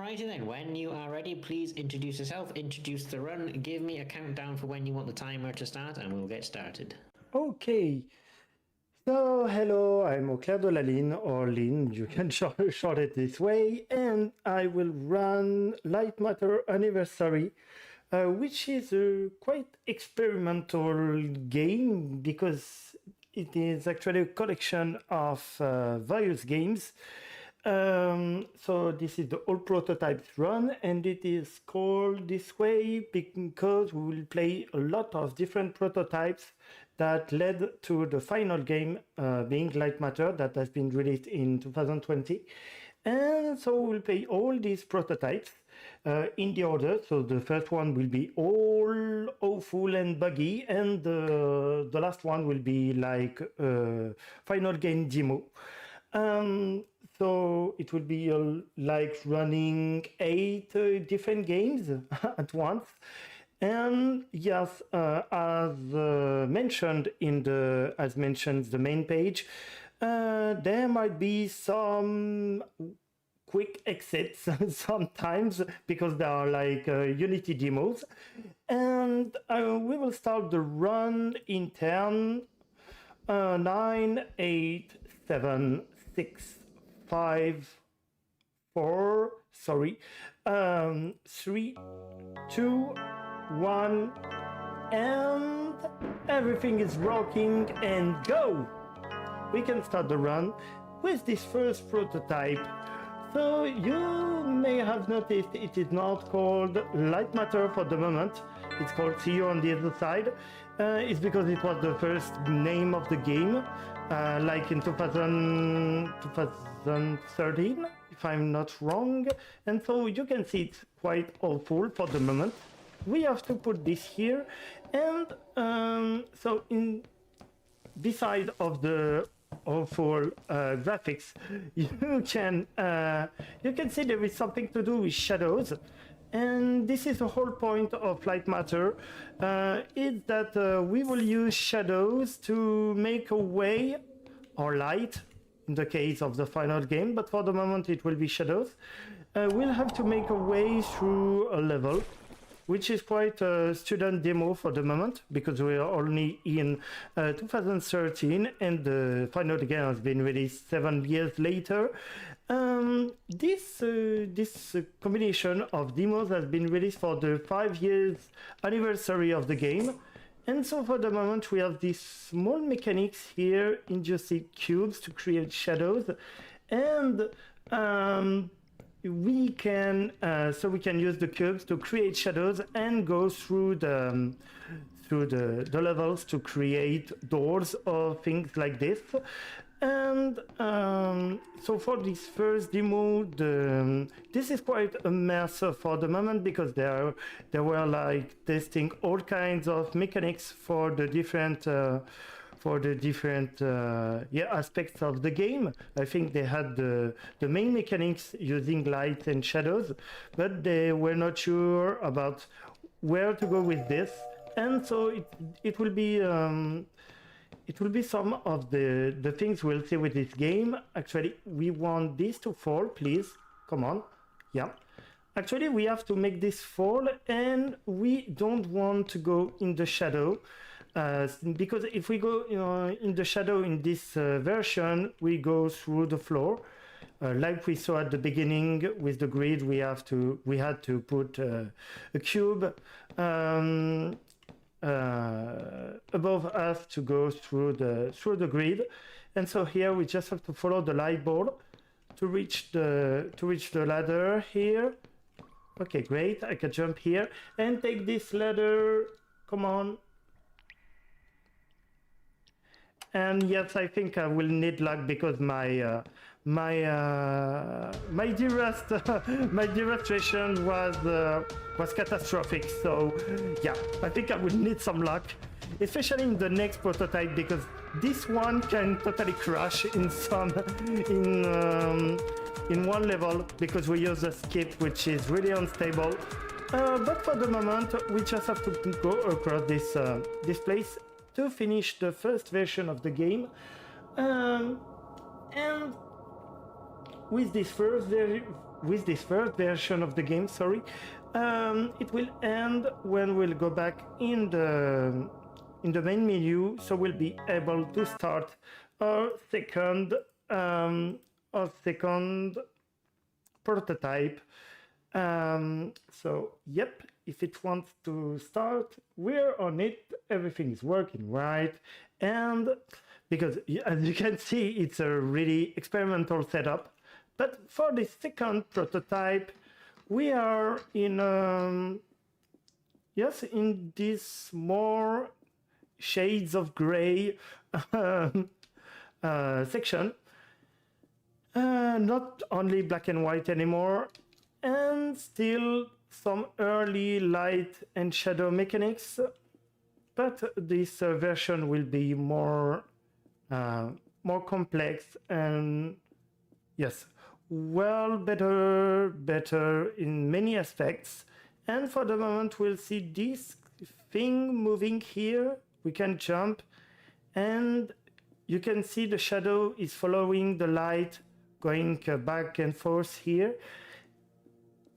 Alrighty then, when you are ready, please introduce yourself, introduce the run, give me a countdown for when you want the timer to start, and we'll get started. Okay, so hello, I'm Auclair de la Ligne, or Lynn, you can short it this way, and I will run Lightmatter Anniversary, which is a quite experimental game because it is actually a collection of various games. So this is the all prototypes run, and it is called this way because we will play a lot of different prototypes that led to the final game being Lightmatter that has been released in 2020. And so we'll play all these prototypes in the order. So the first one will be all awful and buggy, and the last one will be like final game demo. So it will be like running 8 different games at once. And yes, as mentioned the main page, there might be some quick exits sometimes because they are like Unity demos. And we will start the run in 10, 9, 8, 7, 6, 5, 4, sorry, 3, 2, 1, and everything is rocking and go! We can start the run with this first prototype. So you may have noticed it is not called Lightmatter for the moment. It's called See You on the Other Side. It's because it was the first name of the game, like in 2013, if I'm not wrong. And so you can see it's quite awful for the moment. We have to put this here, and so beside of the awful graphics, you can see there is something to do with shadows. And this is the whole point of Lightmatter, is that we will use shadows to make a way, or light, in the case of the final game, but for the moment it will be shadows. We'll have to make a way through a level, which is quite a student demo for the moment, because we are only in 2013, and the final game has been released 7 years later. This combination of demos has been released for the 5 years anniversary of the game. And so for the moment we have these small mechanics here in just cubes to create shadows, and we can use the cubes to create shadows and go through the levels to create doors or things like this. And so for this first demo, this is quite a mess for the moment, because they were like testing all kinds of mechanics for the different aspects of the game. I think they had the main mechanics using light and shadows, but they were not sure about where to go with this. And so it will be some of the things we'll see with this game. Actually, we want this to fall, please. Come on. Yeah. Actually, we have to make this fall, and we don't want to go in the shadow. Because if we go in the shadow in this version, we go through the floor. Like we saw at the beginning with the grid, we had to put a cube above us to go through the grid. And so here we just have to follow the light bulb to reach the ladder here. Okay, great. I can jump here and take this ladder. Come on. And yes, I think I will need luck, because my dearest version was catastrophic. So yeah, I think I will need some luck, especially in the next prototype, because this one can totally crash in one level, because we use a skip which is really unstable. But for the moment, we just have to go across this place to finish the first version of the game. And with this first version of the game, sorry, it will end when we'll go back in the main menu, so we'll be able to start our second prototype. So yep, if it wants to start, we're on it. Everything's working right, and because as you can see, it's a really experimental setup. But for the second prototype, we are in yes, in this more shades of gray section, not only black and white anymore, and still some early light and shadow mechanics, but this version will be more complex and yes, well, better in many aspects. And for the moment, we'll see this thing moving here. We can jump, and you can see the shadow is following the light, going back and forth here.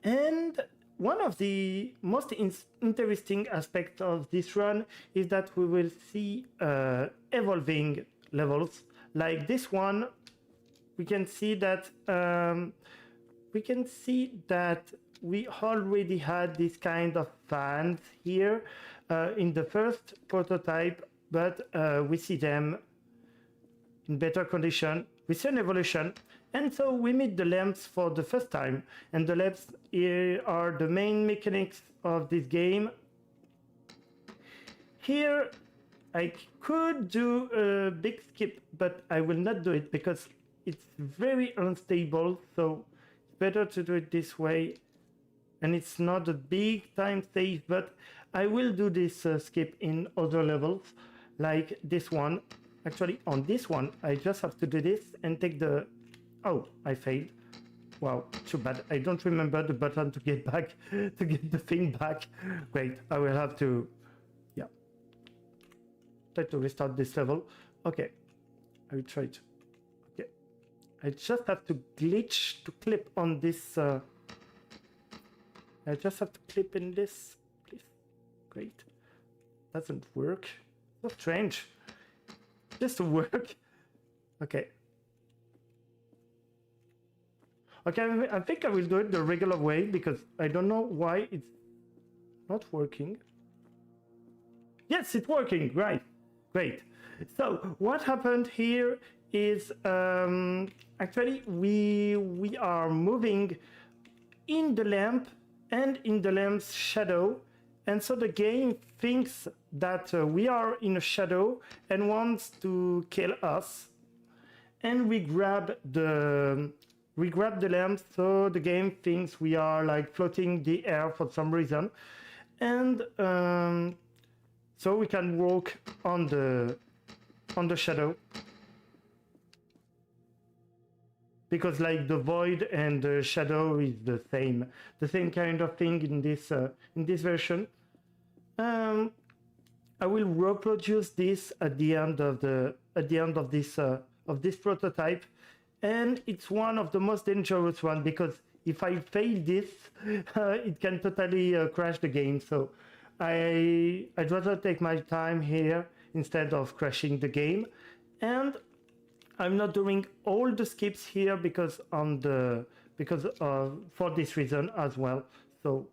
And one of the most interesting aspects of this run is that we will see evolving levels like this one. We can see that we already had this kind of fans here in the first prototype, but we see them in better condition. We see an evolution, and so we meet the lamps for the first time, and the lamps here are the main mechanics of this game. Here I could do a big skip, but I will not do it because it's very unstable, so it's better to do it this way, and it's not a big time save, but I will do this skip in other levels like this one. Actually, on this one I just have to do this and take the... Oh, I failed. Wow, too bad. I don't remember the button to get back, to get the thing back. Great, I will have to, yeah, try to restart this level. Okay, I will try to, okay. I just have to glitch to clip on this, I just have to clip in this, please. Great, doesn't work. So strange, just to work. Okay. Okay, I think I will do it the regular way because I don't know why it's not working. Yes, it's working, right, great. So what happened here is actually we are moving in the lamp and in the lamp's shadow, and so the game thinks that we are in a shadow and wants to kill us, and we grab the lamp, so the game thinks we are like floating the air for some reason, and so we can walk on the shadow, because like the void and the shadow is the same kind of thing in this version. I will reproduce this at the end of this prototype. And it's one of the most dangerous ones because if I fail this, it can totally crash the game. So I'd rather take my time here instead of crashing the game. And I'm not doing all the skips here because for this reason as well. So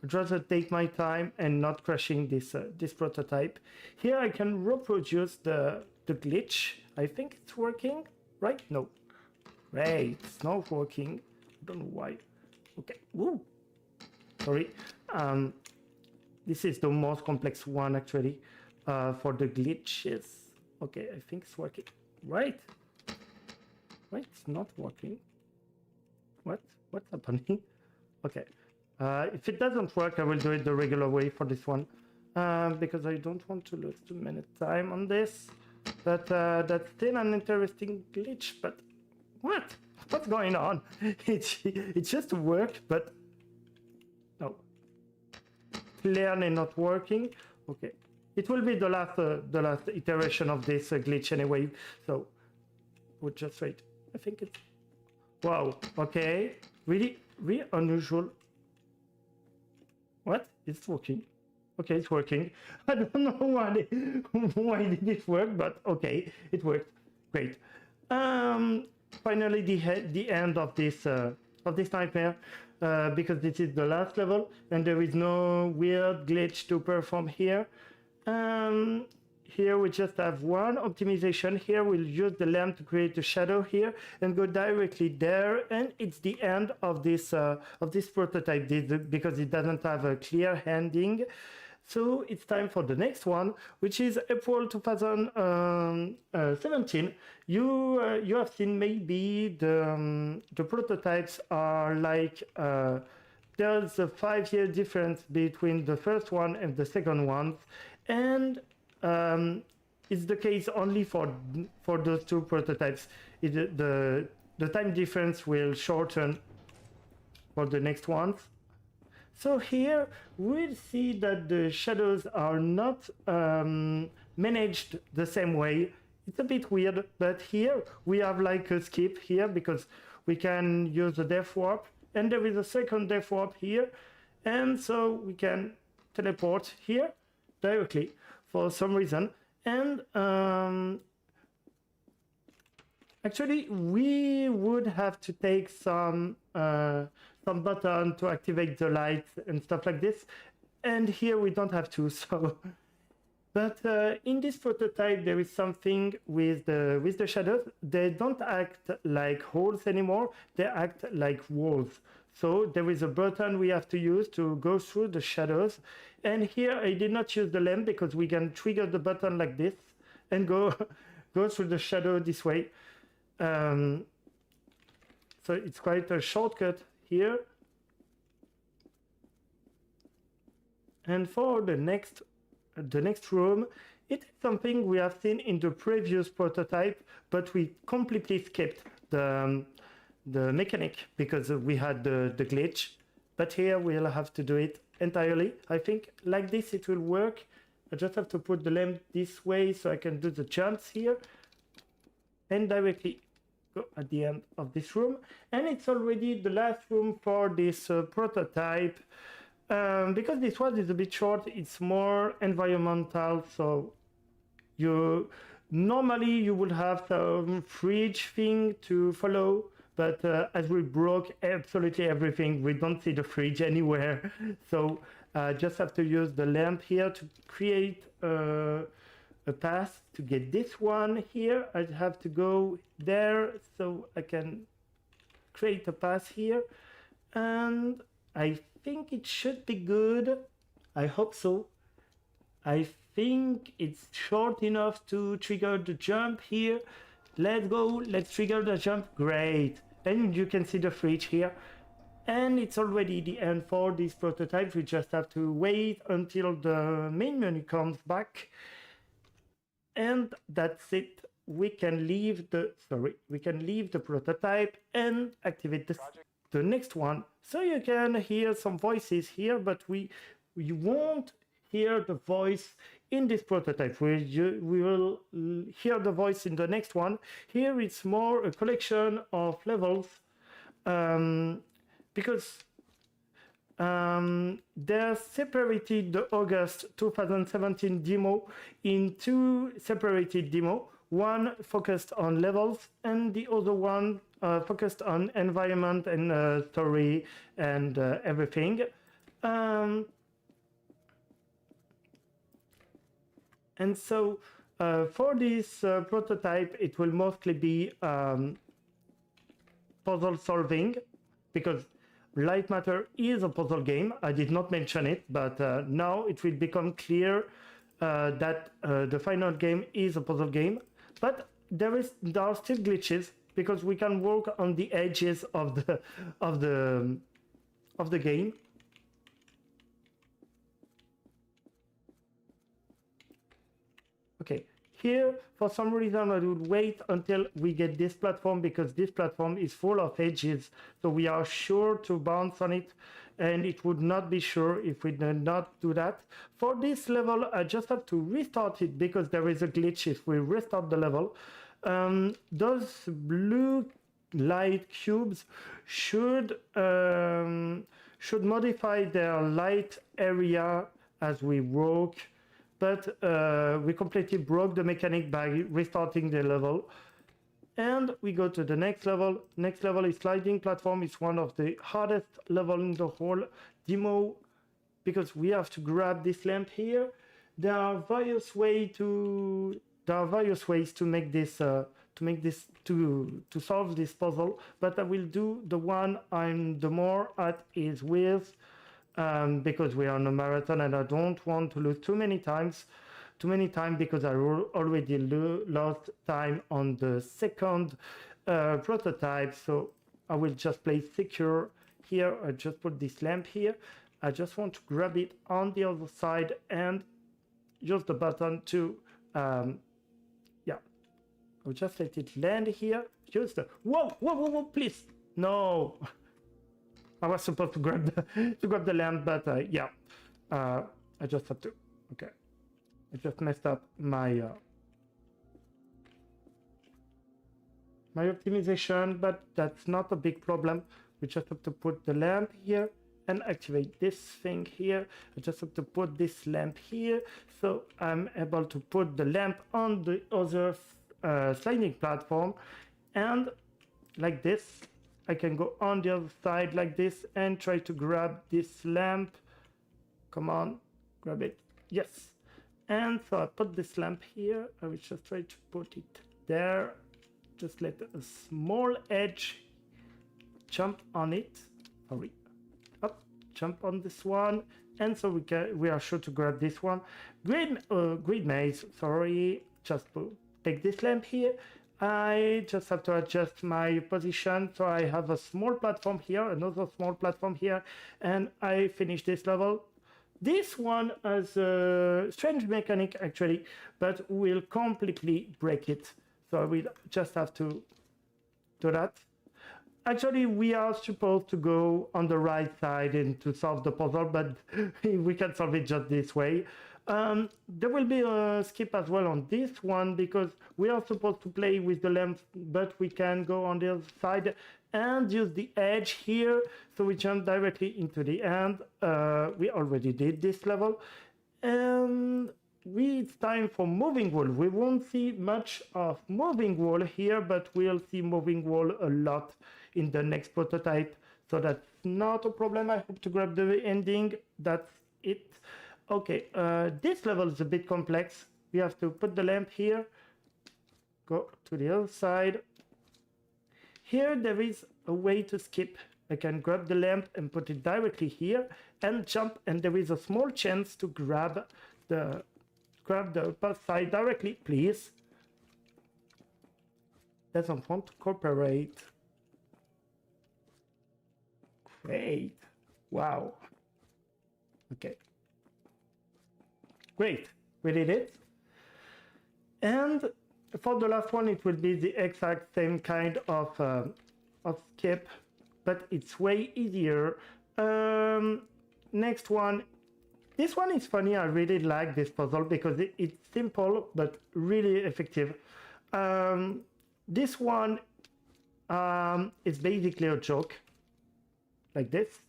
I'd rather take my time and not crashing this prototype. Here I can reproduce the glitch. I think it's working. Right? No. Right, it's not working. I don't know why. Okay. Woo. Sorry. This is the most complex one actually for the glitches. Okay, I think it's working. Right. Right, it's not working. What's happening? Okay. If it doesn't work, I will do it the regular way for this one because I don't want to lose too many time on this. But that's still an interesting glitch. But what's going on? It just worked, but no, clearly not working. Okay, it will be the last iteration of this glitch anyway. So we'll just wait. I think it's Wow, okay. Really, really unusual. What? It's working. Okay, it's working. I don't know why did it work, but okay, it worked. Great. Finally, the end of this nightmare, because this is the last level and there is no weird glitch to perform here. Here we just have one optimization. Here we'll use the lamp to create a shadow here and go directly there, and it's the end of this prototype because it doesn't have a clear ending. So it's time for the next one, which is April 2017. You have seen maybe the prototypes are like there's a 5-year difference between the first one and the second one, and it's the case only for those two prototypes. The time difference will shorten for the next ones. So here we'll see that the shadows are not managed the same way. It's a bit weird, but here we have like a skip here because we can use the depth warp, and there is a second depth warp here, and so we can teleport here directly for some reason. And actually we would have to take some button to activate the lights and stuff like this, and here we don't have to. So but in this prototype there is something with the shadows. They don't act like holes anymore, they act like walls. So there is a button we have to use to go through the shadows, and here I did not use the lamp because we can trigger the button like this and go through the shadow this way. So it's quite a shortcut here. And for the next room, it is something we have seen in the previous prototype, but we completely skipped the mechanic because we had the glitch. But here we'll have to do it entirely. I think like this it will work. I just have to put the lamp this way so I can do the jumps here and directly go at the end of this room. And it's already the last room for this prototype. Because this one is a bit short, it's more environmental, so normally you would have some fridge thing to follow, but as we broke absolutely everything, we don't see the fridge anywhere. So just have to use the lamp here to create a path to get this one here. I have to go there so I can create a path here, and I think it should be good. I hope so. I think it's short enough to trigger the jump here. Let's go, let's trigger the jump. Great. And you can see the fridge here. And it's already the end for this prototype. We just have to wait until the main menu comes back. And that's it. We can leave the prototype and activate the next one. So you can hear some voices here, but you won't hear the voice in this prototype. We will hear the voice in the next one. Here it's more a collection of levels, because they separated the August 2017 demo in two separated demos. One focused on levels and the other one focused on environment and story and everything. And so for this prototype, it will mostly be puzzle solving, because Lightmatter is a puzzle game. I did not mention it, but now it will become clear that the final game is a puzzle game. But there are still glitches because we can work on the edges of the game. Okay, here for some reason I would wait until we get this platform, because this platform is full of edges, so we are sure to bounce on it, and it would not be sure if we did not do that. For this level, I just have to restart it because there is a glitch if we restart the level. Those blue light cubes should modify their light area as we walk, but we completely broke the mechanic by restarting the level. And we go to the next level. Next level is sliding platform. It's one of the hardest level in the whole demo because we have to grab this lamp here. There are various ways to make this to solve this puzzle, but I will do the one I'm the more at ease with because we are on a marathon and I don't want to lose too many times because I already lost time on the second prototype. So I will just play secure here. I just put this lamp here. I just want to grab it on the other side and use the button to I'll just let it land here. Use the whoa, please. No. I was supposed to grab the lamp, but I just have to. Okay. I just messed up my optimization, but that's not a big problem. We just have to put the lamp here and activate this thing here. I just have to put this lamp here, so I'm able to put the lamp on the other sliding platform, and like this, I can go on the other side like this and try to grab this lamp. Come on, grab it. Yes. And so I put this lamp here. I will just try to put it there. Just let a small edge jump on it. Sorry. Up, jump on this one. And so we are sure to grab this one. Grid maze, sorry. Just take this lamp here. I just have to adjust my position. So I have a small platform here, another small platform here, and I finish this level. This one has a strange mechanic actually, but will completely break it. So I will just have to do that. Actually, we are supposed to go on the right side and to solve the puzzle, but we can solve it just this way. There will be a skip as well on this one because we are supposed to play with the lamp, but we can go on the other side and use the edge here, so we jump directly into the end. We already did this level, and it's time for moving wall. We won't see much of moving wall here, but we'll see moving wall a lot in the next prototype, so that's not a problem. I hope to grab the ending. That's it. Okay, this level is a bit complex. We have to put the lamp here, go to the other side. Here there is a way to skip. I can grab the lamp and put it directly here and jump, and there is a small chance to grab the upper side directly, please. Doesn't want to cooperate. Great. Wow. Okay. Great. We did it. And for the last one, it will be the exact same kind of skip, but it's way easier. Next one. This one is funny. I really like this puzzle because it's simple but really effective. This one is basically a joke, like this.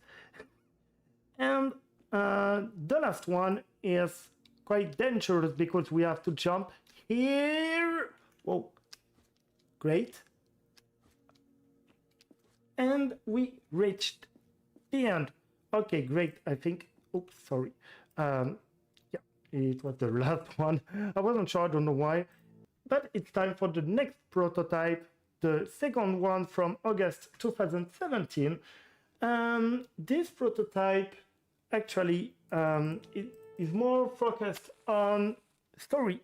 And the last one is quite dangerous because we have to jump here. Whoa, great. And we reached the end. Okay, great. I think, oops, sorry. Yeah, it was the last one. I wasn't sure, I don't know why. But it's time for the next prototype, the second one from August 2017. This prototype actually is more focused on story.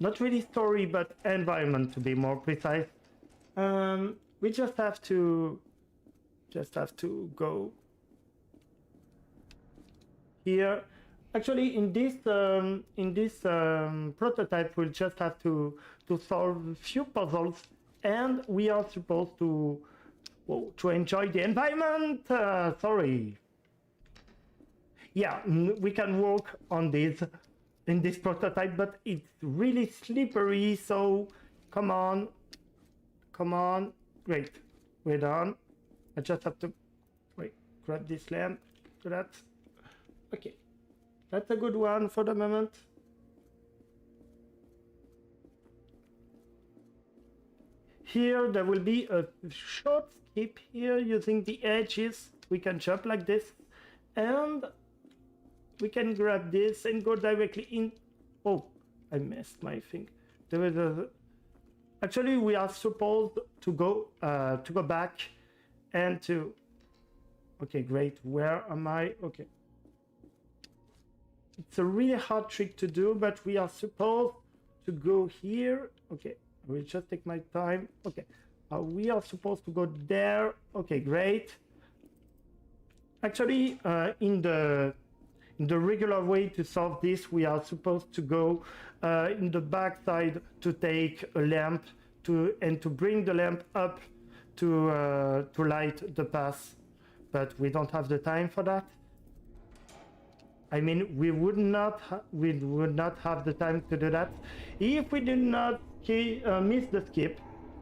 Not really story, but environment to be more precise. We just have to go here. Actually, in this prototype, we'll just have to solve a few puzzles, and we are supposed to enjoy the environment. Sorry. Yeah, we can walk on this in this prototype, but it's really slippery, so Come on. Come on. Great. We're done. I just have to wait, grab this lamp to that. Okay. That's a good one for the moment. Here there will be a short skip here using the edges. We can jump like this and we can grab this and go directly in. Oh, I missed my thing. There was a... Actually, we are supposed to go back and to... Okay, great. Where am I? Okay. It's a really hard trick to do, but we are supposed to go here. Okay, I will just take my time. Okay, we are supposed to go there. Okay, great. Actually, in the regular way to solve this, we are supposed to go in the back side to take a lamp and to bring the lamp up to light the path, but we don't have the time for that. I mean, we would not have the time to do that if we did not miss the skip,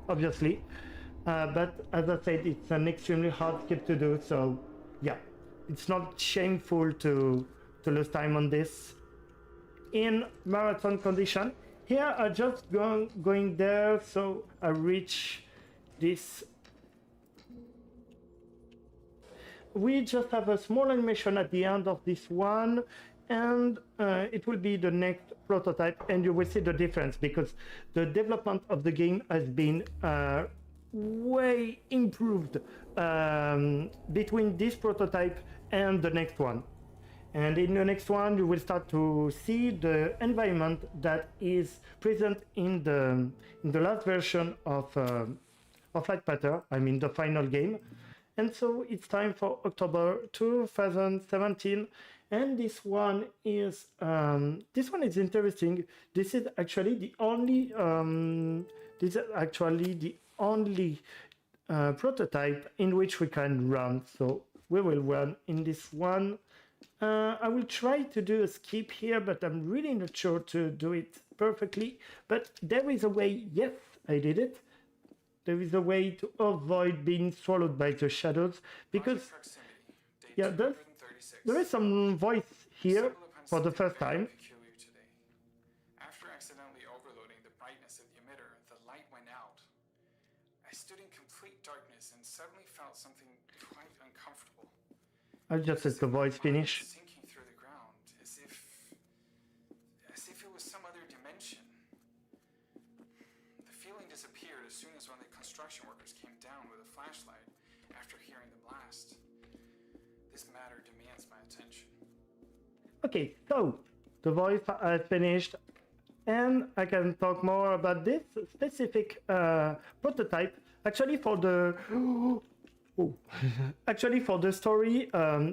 obviously. But as I said, it's an extremely hard skip to do, so yeah, it's not shameful to lose time on this. In marathon condition, here I just going there, so I reach this. We just have a small animation at the end of this one, and it will be the next prototype, and you will see the difference because the development of the game has been way improved between this prototype and the next one. And in the next one, you will start to see the environment that is present in the last version of Lightmatter. I mean the final game. And so it's time for October 2017, and this one is interesting. This is actually the only prototype in which we can run. So we will run in this one. I will try to do a skip here, but I'm really not sure to do it perfectly. But there is a way. Yes, I did it. There is a way to avoid being swallowed by the shadows, because yeah, there is some voice here for the first time. After accidentally overloading the brightness of the emitter, the light went out. I stood in complete darkness and suddenly felt something quite uncomfortable. I'll just let the voice finish. Sinking through the ground, as if it was some other dimension. The feeling disappeared as soon as one of the construction workers came down with a flashlight after hearing the blast. This matter demands my attention. Okay, so the voice has finished, and I can talk more about this specific prototype. Actually, for the story,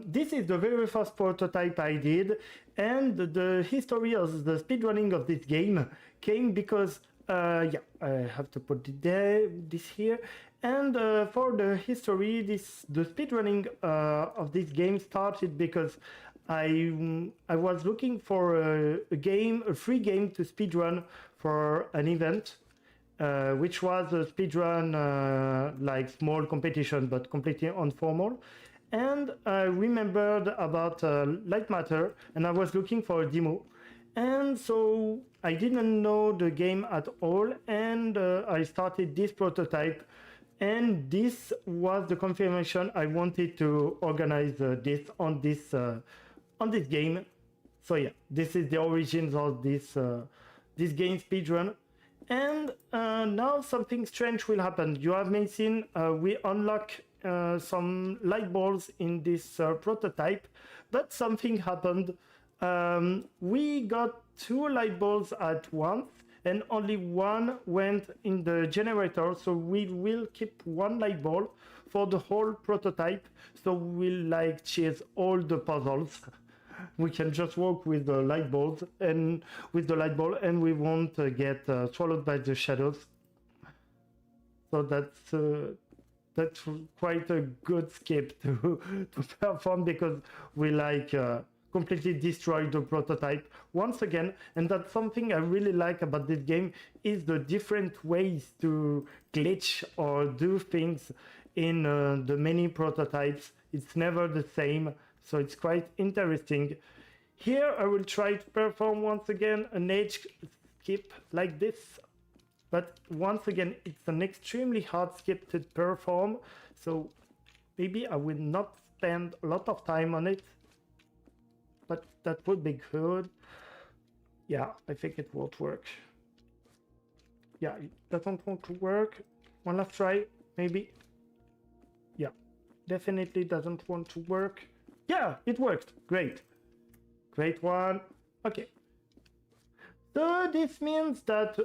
this is the very first prototype I did, and the history of the speedrunning of this game came because I have to put this here. And for the history, the speedrunning of this game started because I was looking for a free game to speedrun for an event, which was a speedrun like small competition, but completely informal. And I remembered about Lightmatter, and I was looking for a demo. And so I didn't know the game at all, and I started this prototype, and this was the confirmation I wanted to organize this on this game. So yeah, this is the origins of this game speedrun. And now something strange will happen. You have been seen, we unlock some light balls in this prototype, but something happened. We got 2 light bulbs at once, and only one went in the generator, so we will keep 1 light bulb for the whole prototype, so we'll like chase all the puzzles. We can just work with the light bulbs and and we won't get swallowed by the shadows. So that's quite a good skip to perform, because we like completely destroy the prototype once again. And that's something I really like about this game, is the different ways to glitch or do things in the many prototypes. It's never the same, so it's quite interesting. Here I will try to perform once again an edge skip like this, but once again it's an extremely hard skip to perform, so maybe I will not spend a lot of time on it, but that would be good. Yeah, I think it won't work. Yeah, it doesn't want to work. One last try, maybe. Yeah, definitely doesn't want to work. Yeah, it worked. Great. Great one. Okay. So this means that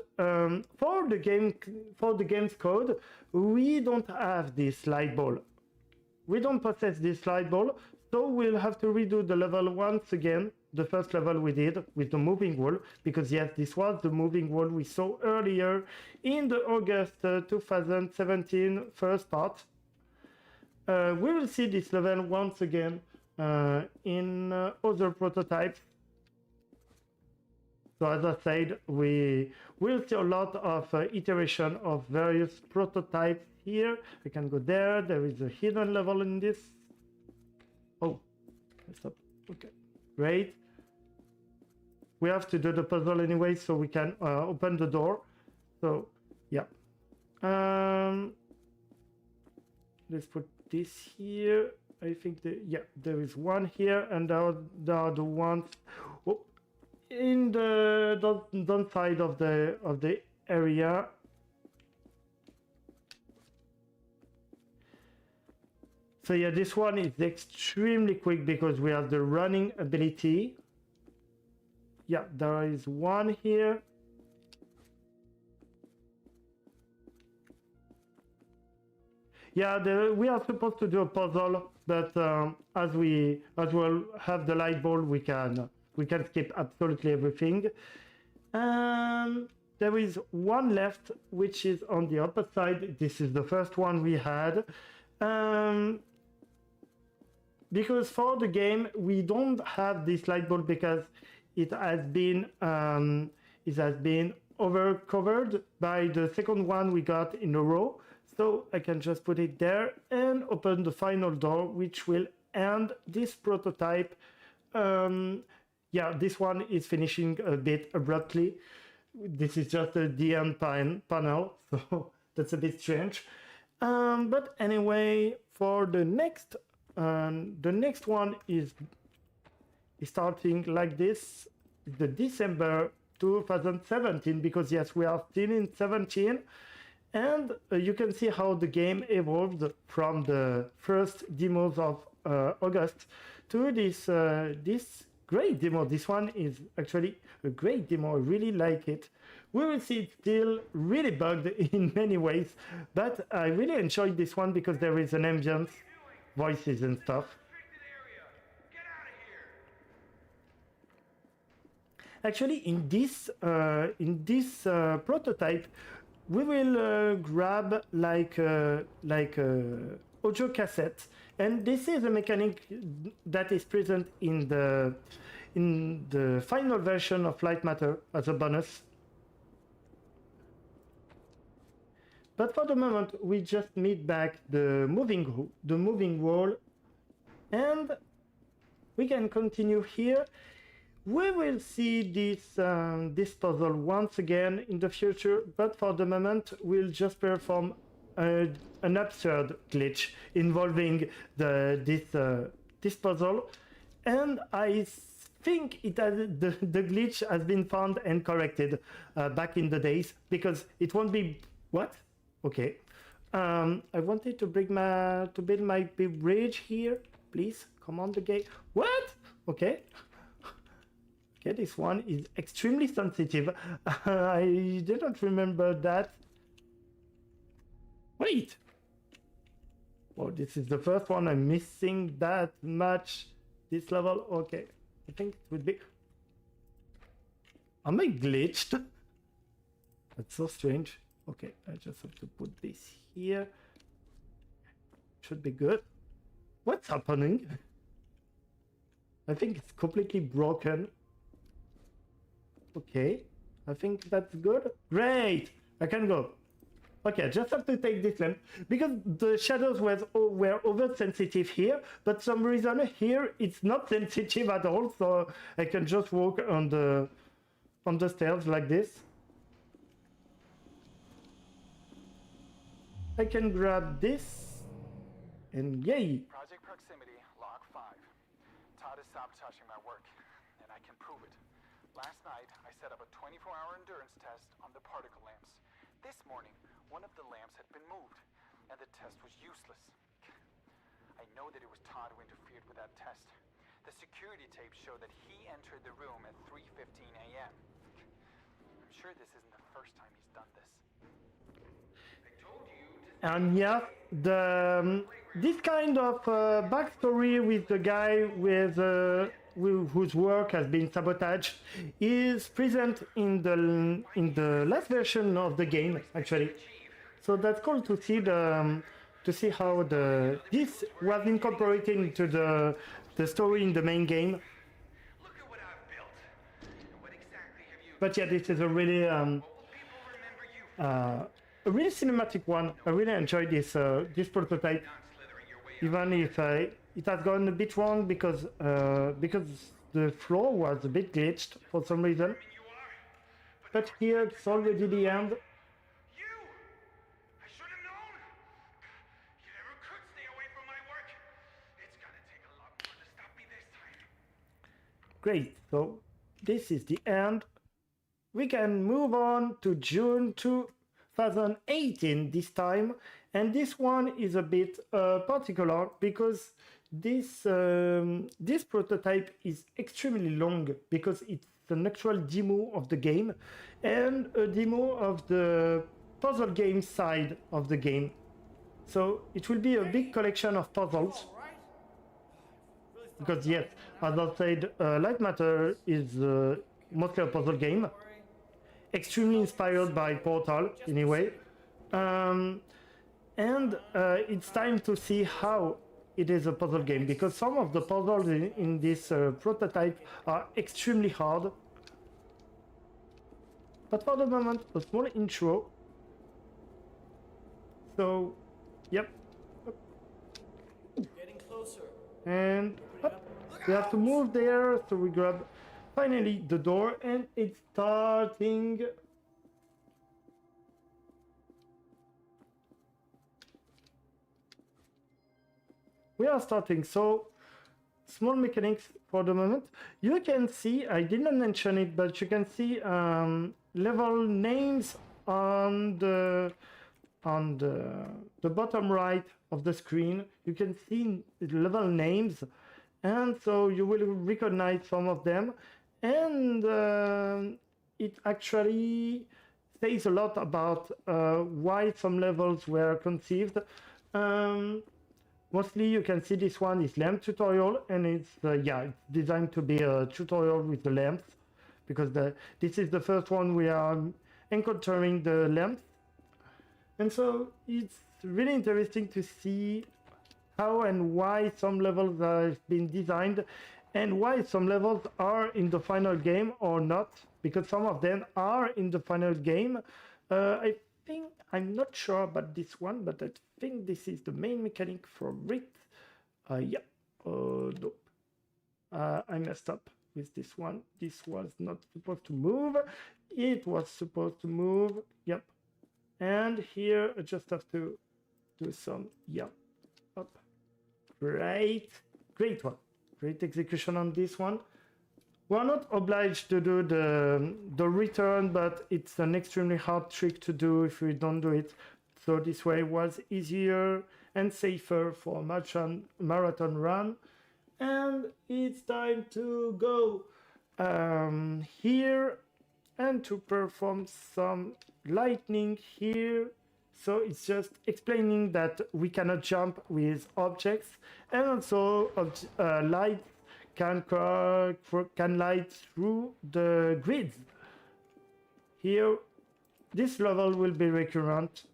for the game's code, we don't have this light ball. We don't possess this light ball, so we'll have to redo the level once again, the first level we did with the moving wall, because yes, this was the moving wall we saw earlier in the August 2017 first part. We will see this level once again in other prototypes. So as I said, we will see a lot of iteration of various prototypes here. I can go there. There is a hidden level in this. Oh, stop. Okay, great. We have to do the puzzle anyway, so we can open the door. So yeah. Let's put this here. I think there is one here, and there are the ones in the downside of the area. So yeah, this one is extremely quick because we have the running ability. Yeah, there is one here. Yeah, we are supposed to do a puzzle, but as we will have the light ball, we can skip absolutely everything. There is one left, which is on the upper side. This is the first one we had. Because for the game we don't have this light bulb because it has been over covered by the second one we got in a row. So I can just put it there and open the final door, which will end this prototype. Yeah, this one is finishing a bit abruptly. This is just a DM panel, so that's a bit strange. But anyway, for the next one is starting like this, the December 2017, because yes, we are still in 17, and you can see how the game evolved from the first demos of August to this great demo. This one is actually a great demo. I really like it. We will see it's still really bugged in many ways, but I really enjoyed this one because there is an ambience, voices and stuff. Actually, in this prototype, we will grab like audio cassette, and this is a mechanic that is present in the final version of Lightmatter as a bonus. But for the moment, we just meet back the moving wall, and we can continue here. We will see this puzzle once again in the future, but for the moment, we'll just perform an absurd glitch involving this puzzle, and I think the glitch has been found and corrected back in the days, because it won't be what? Okay. I wanted to build my bridge here. Please come on the gate. What? Okay. Okay, this one is extremely sensitive. I didn't remember that. Wait. Oh, this is the first one I'm missing that much. This level. Okay. I think it would be. Am I glitched? That's so strange. Okay, I just have to put this here. Should be good. What's happening? I think it's completely broken. Okay, I think that's good. Great, I can go. Okay, I just have to take this lamp because the shadows were oversensitive here, but some reason here it's not sensitive at all, so I can just walk on the stairs like this. I can grab this, and yay! Project Proximity, log 5. Todd is sabotaging my work, and I can prove it. Last night, I set up a 24-hour endurance test on the particle lamps. This morning, one of the lamps had been moved, and the test was useless. I know that it was Todd who interfered with that test. The security tapes show that he entered the room at 3:15 a.m. I'm sure this isn't the first time he's done this. And yeah, this kind of backstory with the guy whose work has been sabotaged is present in the last version of the game, actually. So that's cool to see how this was incorporated into the story in the main game. Look at what I've built. What exactly have you? But yeah, this is a really What will people remember you for? a really cinematic one. I really enjoyed this prototype, Not slithering your way even if it has gone a bit wrong because the floor was a bit glitched for some reason. you are. But here it's already the end. You! I should have known! You never could stay away from my work. It's gonna take a lot more to stop me this time. Great, so this is the end. We can move on to June 2018 this time, and this one is a bit particular because this prototype is extremely long because it's an actual demo of the game and a demo of the puzzle game side of the game. So it will be a big collection of puzzles. Because yes, as I said, Lightmatter is mostly a puzzle game, extremely inspired by Portal anyway, and it's time to see how it is a puzzle game, because some of the puzzles in this prototype are extremely hard. But for the moment, a small intro. So, yep. Getting closer. And up. We have to move there, so we grab finally the door, and it's starting. We are starting, so small mechanics for the moment. You can see, I didn't mention it, but you can see level names on the bottom right of the screen. You can see level names, and so you will recognize some of them, and it actually says a lot about why some levels were conceived. Mostly you can see this one is lamp tutorial, and it's it's designed to be a tutorial with the lamps, because this is the first one we are encountering the lamps. And so it's really interesting to see how and why some levels have been designed and why some levels are in the final game or not, because some of them are in the final game. I think, I'm not sure about this one, but I think this is the main mechanic for it. Nope. I messed up with this one. This was not supposed to move. It was supposed to move. Yep. And here I just have to do some, up. Great one. Great execution on this one. We're not obliged to do the return, but it's an extremely hard trick to do if we don't do it. So this way was easier and safer for marathon run. And it's time to go here and to perform some lightning here. So it's just explaining that we cannot jump with objects, and also light can light through the grids. Here, this level will be recurrent.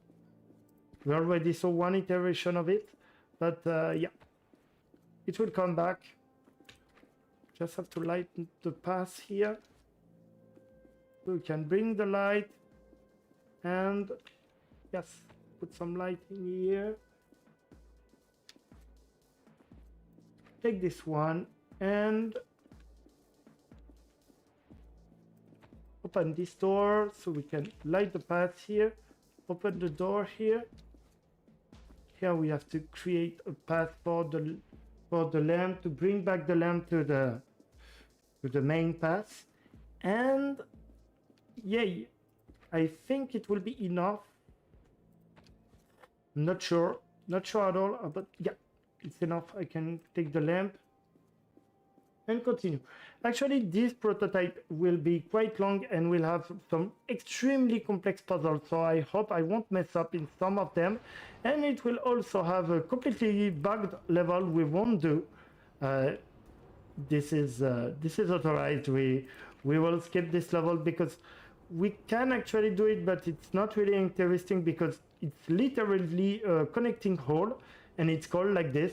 We already saw one iteration of it, but it will come back. Just have to lighten the path here. We can bring the light and yes, put some light in here. Take this one and open this door so we can light the path here. Open the door here. Here we have to create a path for the lamp to bring back the lamp to the main path. And yay, I think it will be enough. Not sure at all, but yeah, it's enough. I can take the lamp and continue. Actually, this prototype will be quite long and will have some extremely complex puzzles, so I hope I won't mess up in some of them. And it will also have a completely bugged level we won't do. This is authorized. We will skip this level because we can actually do it, but it's not really interesting because it's literally a connecting hole and it's called like this.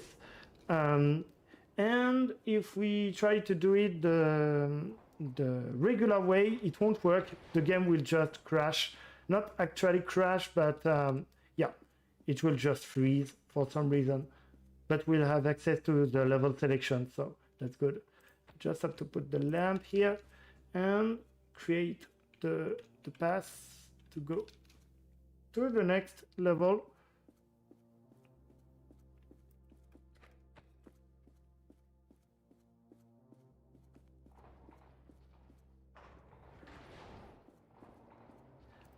And if we try to do it the regular way, it won't work. The game will just crash. Not actually crash, but yeah, it will just freeze for some reason. But we'll have access to the level selection, so that's good. Just have to put the lamp here and create the path to go to the next level.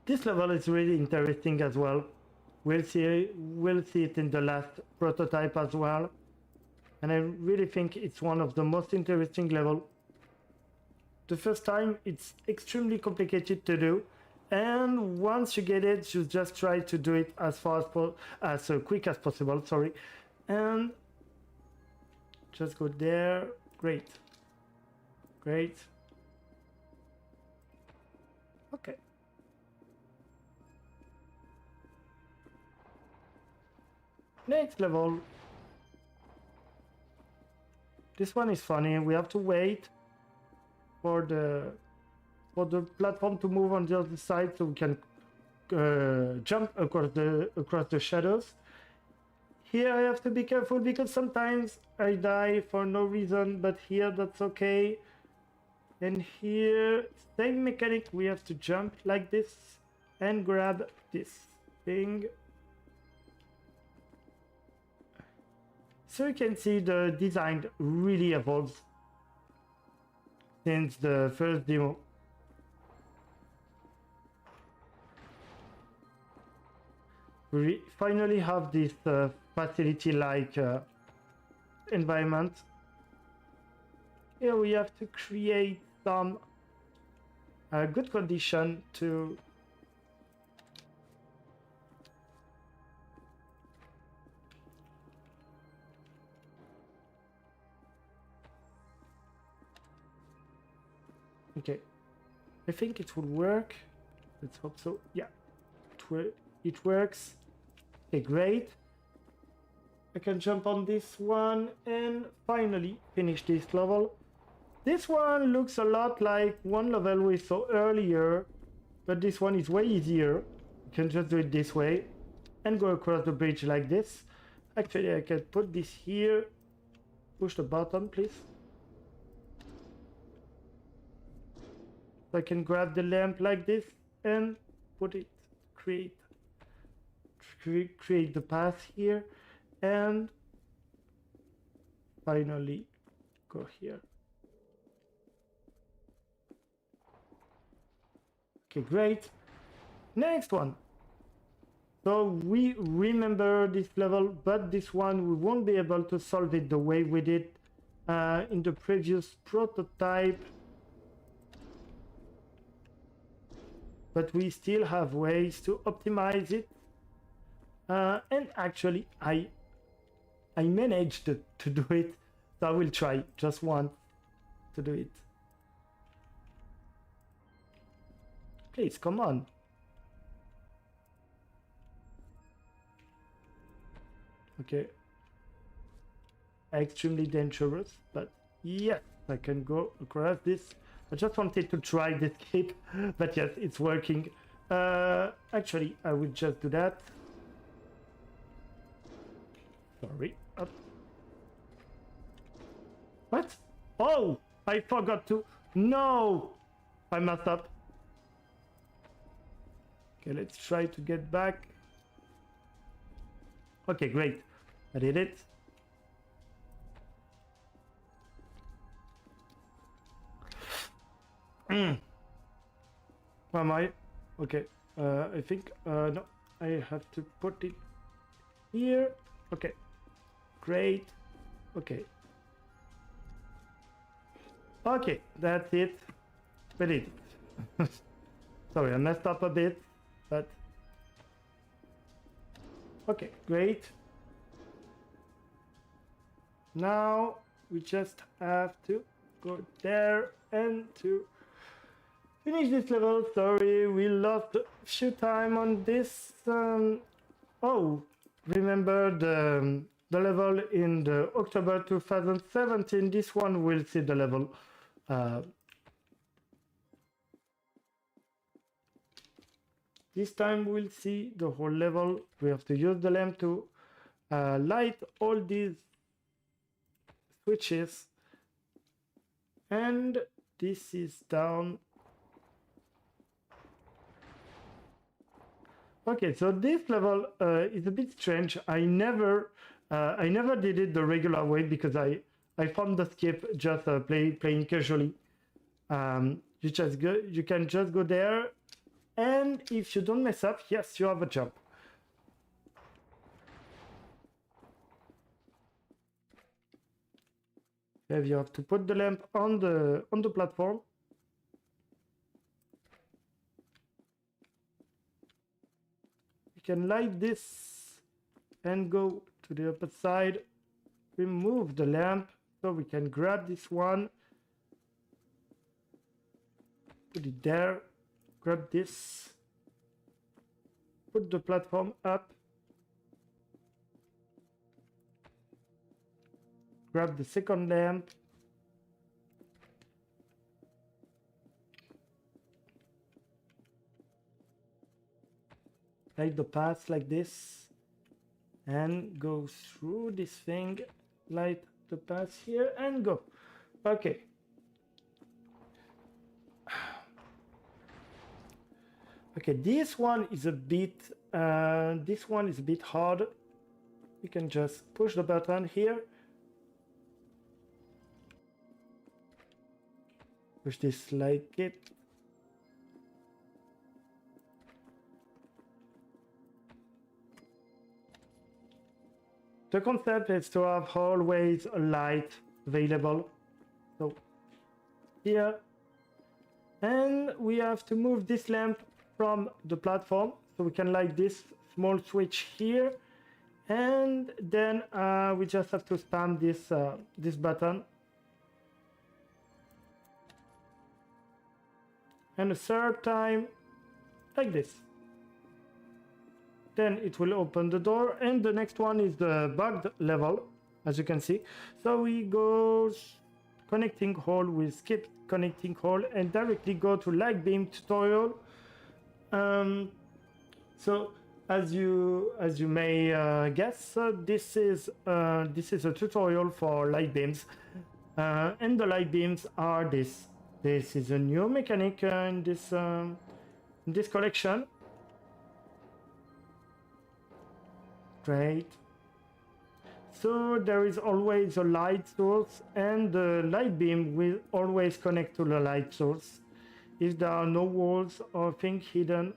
This level is really interesting as well. We'll see it in the last prototype as well. And I really think it's one of the most interesting levels. The first time it's extremely complicated to do, and once you get it, you just try to do it as quick as possible. Sorry, and just go there. Great. Okay. Next level. This one is funny. We have to wait for the platform to move on the other side so we can jump across the shadows. Here I have to be careful because sometimes I die for no reason, but here that's okay. And here, same mechanic, we have to jump like this and grab this thing. So you can see the design really evolves since the first demo. We finally have this facility-like environment. Here we have to create some good condition to okay, I think it will work. Let's hope so. Yeah, it works. Okay, great. I can jump on this one and finally finish this level. This one looks a lot like one level we saw earlier, but this one is way easier. You can just do it this way and go across the bridge like this. Actually, I can put this here. Push the button, please. I can grab the lamp like this and put it, create the path here, and finally go here. Okay, great. Next one. So we remember this level, but this one we won't be able to solve it the way we did in the previous prototype. But we still have ways to optimize it. And actually, I managed to do it. So I will try just once to do it. Please, come on. Okay. Extremely dangerous, but yeah, I can go across this. I just wanted to try the escape, but yes, it's working. Actually, I will just do that. Sorry. Up. What? Oh, I forgot to. No, I messed up. Okay, let's try to get back. Okay, great. I did it. Where am I? Okay, I think, no, I have to put it here. Okay, great. Okay. Okay, that's it. We did it. Sorry, I messed up a bit, but... Okay, great. Now we just have to go there and to finish this level. Sorry, we lost a few time on this. Oh, remember the level in the October 2017. This one will see the level. This time we'll see the whole level. We have to use the lamp to light all these switches, and this is down. Okay, so this level is a bit strange. I never did it the regular way because I found the skip just playing casually. You can just go there, and if you don't mess up, yes, you have a jump. You have to put the lamp on the platform. You can light this and go to the upper side. Remove the lamp so we can grab this one. Put it there. Grab this. Put the platform up. Grab the second lamp. Light the path like this. And go through this thing. Light the path here and go. Okay. Okay, this one is a bit hard. You can just push the button here. Push this like it. The concept is to have always a light available. So here, and we have to move this lamp from the platform so we can light this small switch here, and then we just have to spam this button, and a third time like this. Then it will open the door, and the next one is the bugged level, as you can see. So we go connecting hole, we skip connecting hole and directly go to light beam tutorial. So as you may guess, this is a tutorial for light beams, and the light beams are this. This is a new mechanic in this collection. Great. So there is always a light source, and the light beam will always connect to the light source if there are no walls or things hidden.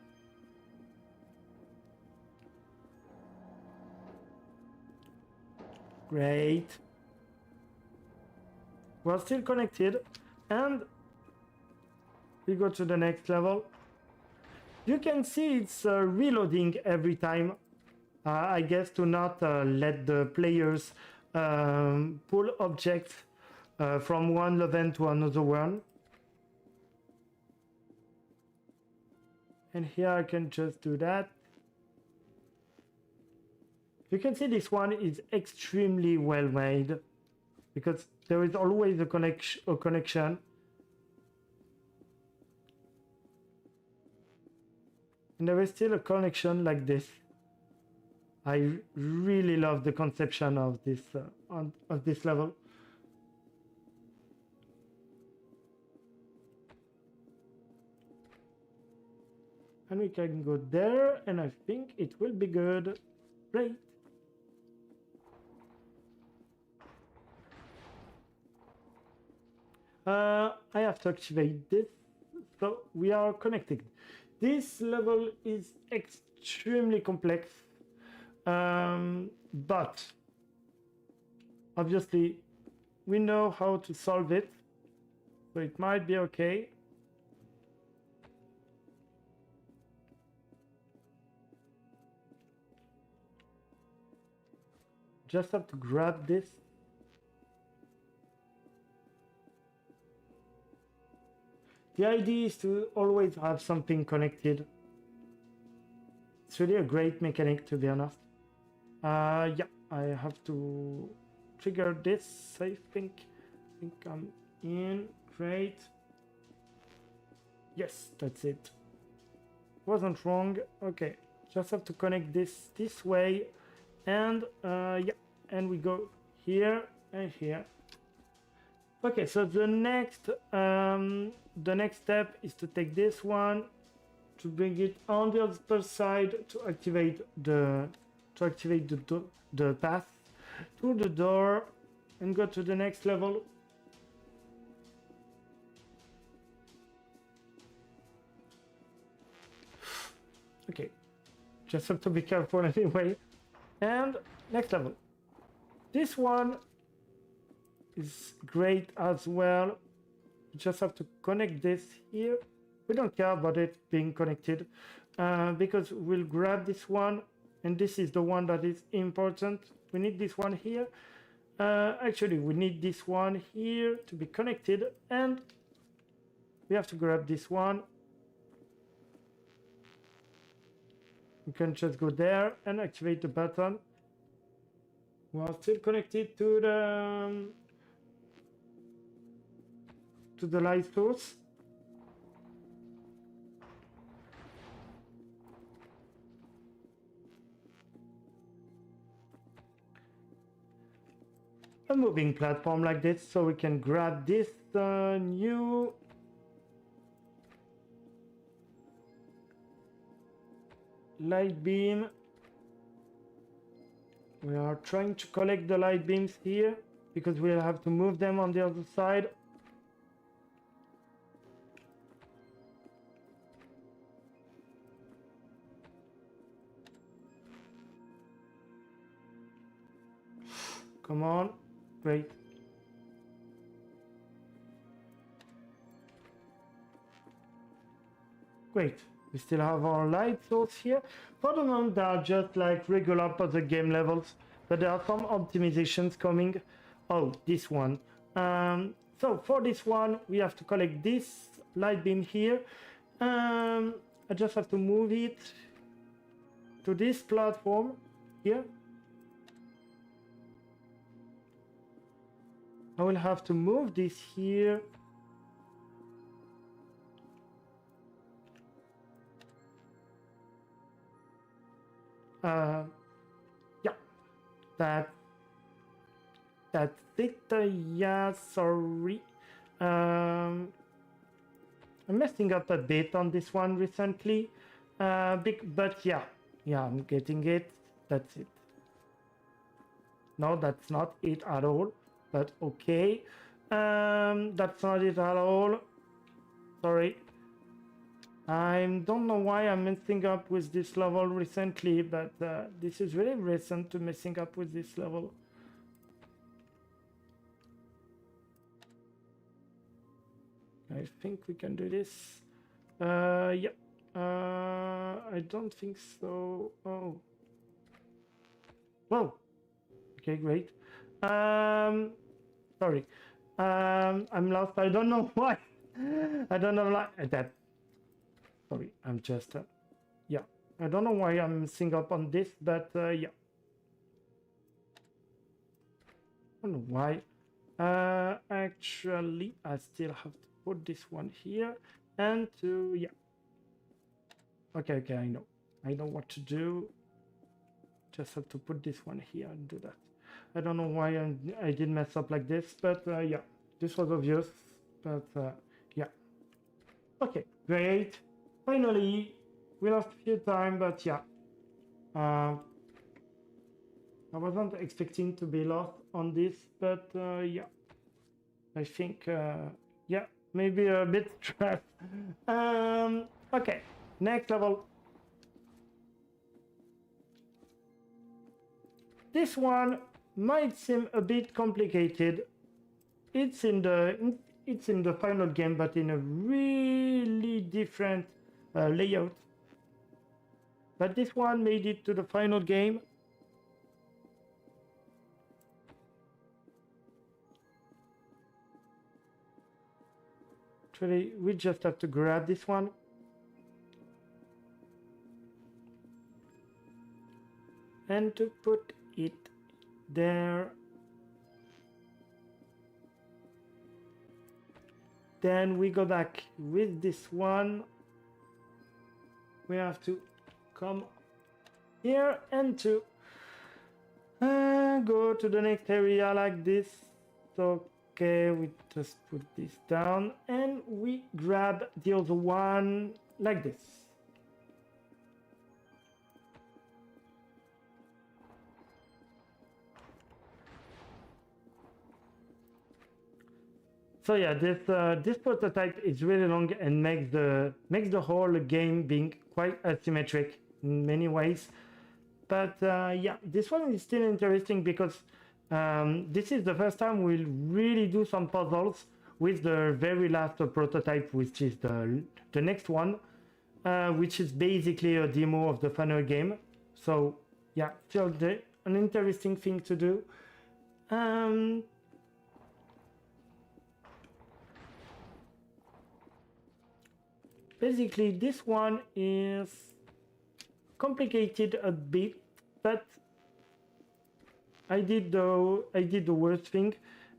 Great. We're still connected, and we go to the next level. You can see it's reloading every time. I guess to not let the players pull objects from one level to another one. And here I can just do that. You can see this one is extremely well made. because there is always a connection. And there is still a connection like this. I really love the conception of this of this level. And we can go there, and I think it will be good. Great. I have to activate this, so we are connected. This level is extremely complex, but obviously we know how to solve it, so it might be okay. Just have to grab this. The idea is to always have something connected. It's really a great mechanic, to be honest. Yeah, I have to trigger this, I think. I think I'm in. Great. Yes, that's it. Wasn't wrong. Okay, just have to connect this way. And yeah, and we go here and here. Okay, so the next step is to take this one, to bring it on the other side to activate the path to the door and go to the next level. Okay, just have to be careful anyway. And next level. This one is great as well. You just have to connect this here. We don't care about it being connected because we'll grab this one, and this is the one that is important. We need this one here. Actually, we need this one here to be connected, and we have to grab this one. You can just go there and activate the button. We are still connected to the light source. A moving platform like this, so we can grab this new light beam. We are trying to collect the light beams here because we'll have to move them on the other side. Come on, great. Great. We still have our light source here. For the moment, they are just like regular puzzle game levels, but there are some optimizations coming. Oh, this one. So for this one, we have to collect this light beam here. I just have to move it to this platform here. I will have to move this here. Yeah, that's it. Yeah, sorry. I'm messing up a bit on this one recently, but yeah, I'm getting it. That's it. No, that's not it at all. But okay, that's not it at all. Sorry. I don't know why I'm messing up with this level recently, but this is really recent to messing up with this level. I think we can do this. Yeah. I don't think so. Oh. Whoa. Okay, great. Sorry. I'm lost. I don't know why. I don't know that. Sorry, I'm just, yeah. I don't know why I'm messing up on this, but yeah. I don't know why. Actually, I still have to put this one here and to, yeah. Okay, I know what to do. Just have to put this one here and do that. I don't know why I did mess up like this, but yeah, this was obvious, but yeah. Okay, great. Finally, we lost a few time, but yeah. I wasn't expecting to be lost on this, but yeah. I think, yeah, maybe a bit stressed. Okay, next level. This one might seem a bit complicated. It's in the final game, but in a really different layout. But this one made it to the final game. Actually, we just have to grab this one. And to put it there. Then we go back with this one. We have to come here and to go to the next area like this. Okay, we just put this down and we grab the other one like this. So yeah, this prototype is really long and makes the whole game being quite asymmetric in many ways. But yeah, this one is still interesting because this is the first time we'll really do some puzzles with the very last prototype, which is the next one, which is basically a demo of the final game. So yeah, still an interesting thing to do. Basically, this one is complicated a bit, but I did the worst thing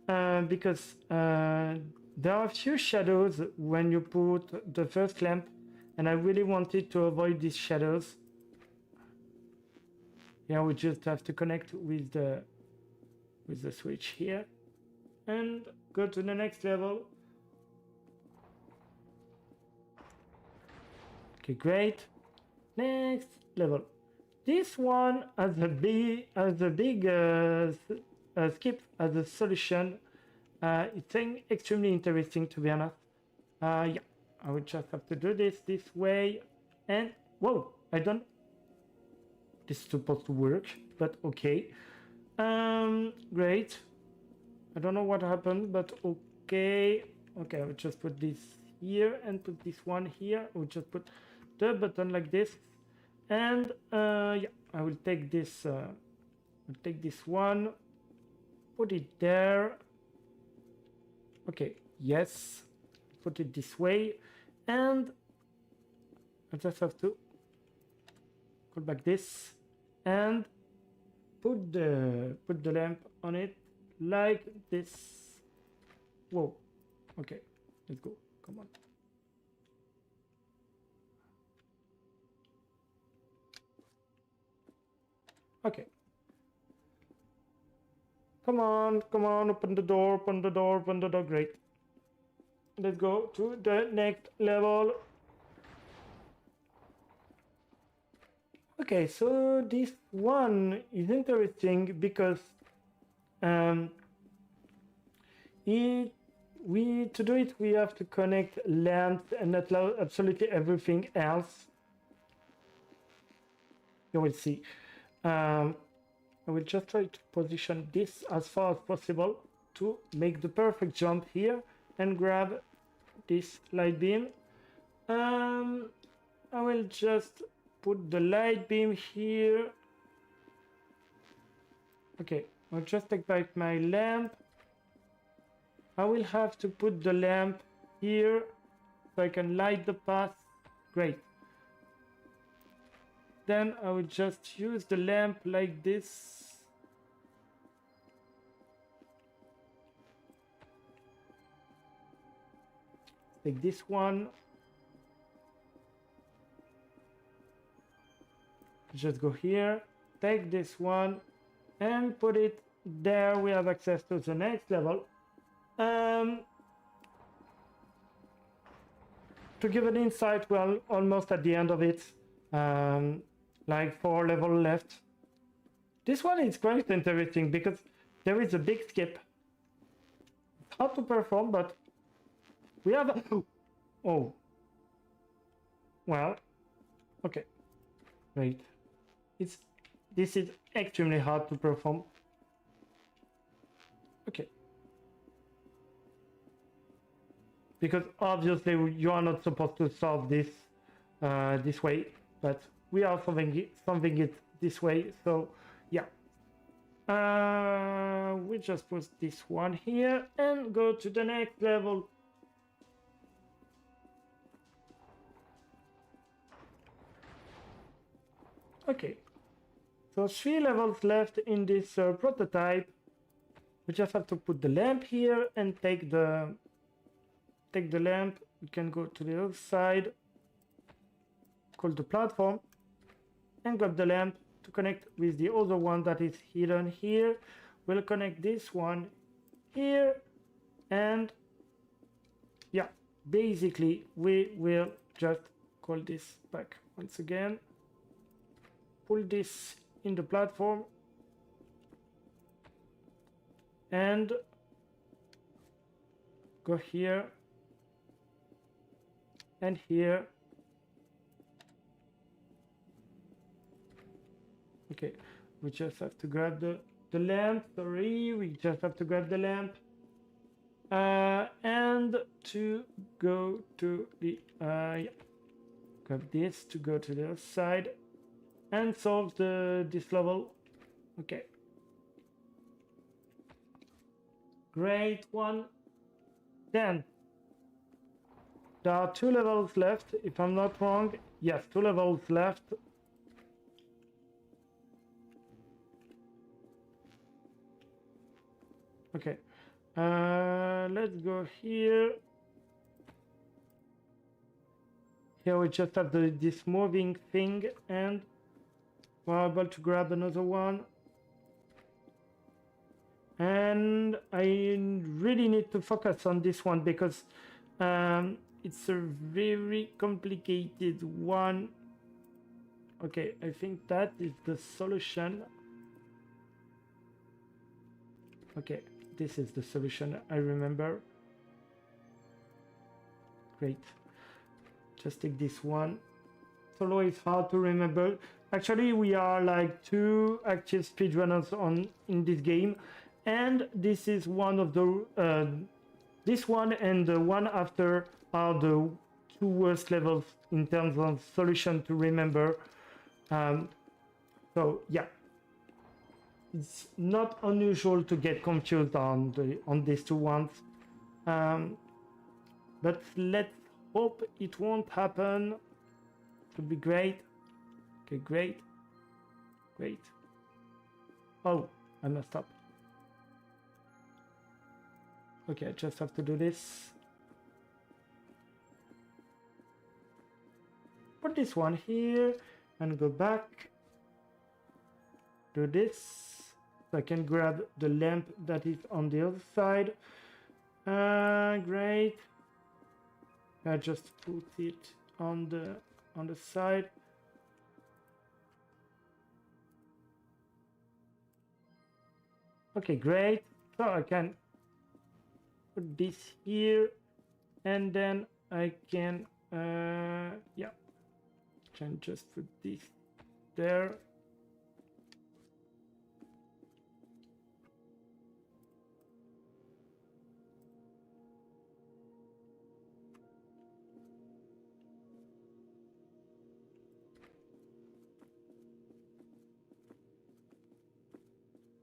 because there are a few shadows when you put the first lamp, and I really wanted to avoid these shadows. Yeah, we just have to connect with the switch here and go to the next level. Okay, great. Next level. This one has a big skip as a solution. It's extremely interesting, to be honest. Yeah, I will just have to do this way, and whoa, I don't. This is supposed to work, but okay. Great. I don't know what happened, but okay. Okay, I will just put this here and put this one here. I will just put the button like this, and yeah, I will take this. I'll take this one, put it there. Okay, yes, put it this way, and I just have to go back this and put the lamp on it like this. Whoa. Okay, let's go. Come on. Okay. Come on, open the door, great. Let's go to the next level. Okay, so this one is interesting because to do it we have to connect lamps and absolutely everything else. You will see. I will just try to position this as far as possible to make the perfect jump here and grab this light beam. I will just put the light beam here. Okay, I'll just take back my lamp. I will have to put the lamp here so I can light the path. Great. Then I will just use the lamp like this. Take this one. Just go here, take this one and put it there. We have access to the next level. To give an insight, we're almost at the end of it. Like 4 levels left. This one is quite interesting because there is a big skip. It's hard to perform, but we have oh. Well, okay. Wait. This is extremely hard to perform. Okay. Because obviously you are not supposed to solve this this way, but we are solving it this way. So yeah. We just put this one here and go to the next level. Okay. So 3 levels left in this prototype. We just have to put the lamp here and take the lamp. We can go to the other side, call the platform, and grab the lamp to connect with the other one that is hidden here. We'll connect this one here, and yeah, basically we will just call this back once again. Pull this in the platform and go here and here. Okay, we just have to grab the lamp. Sorry, we just have to grab the lamp and to go to the yeah, grab this to go to the other side and solve this level. Okay, great one. Then there are 2 levels left, if I'm not wrong. Yes, 2 levels left. Okay, let's go here. Here we just have this moving thing, and we're able to grab another one. And I really need to focus on this one because it's a very complicated one. Okay, I think that is the solution. Okay, this is the solution, I remember. Great. Just take this one. Solo is hard to remember. Actually, we are like 2 active speedrunners in this game, and this is one of the this one and the one after are the 2 worst levels in terms of solution to remember. So yeah, it's not unusual to get confused on these 2 ones, but let's hope it won't happen. It would be great. Okay, great. Oh, I messed up. Okay, I just have to do this. Put this one here and go back. Do this. So I can grab the lamp that is on the other side. Great. I just put it on the side. Okay, great. So I can put this here, and then I can yeah, can just put this there.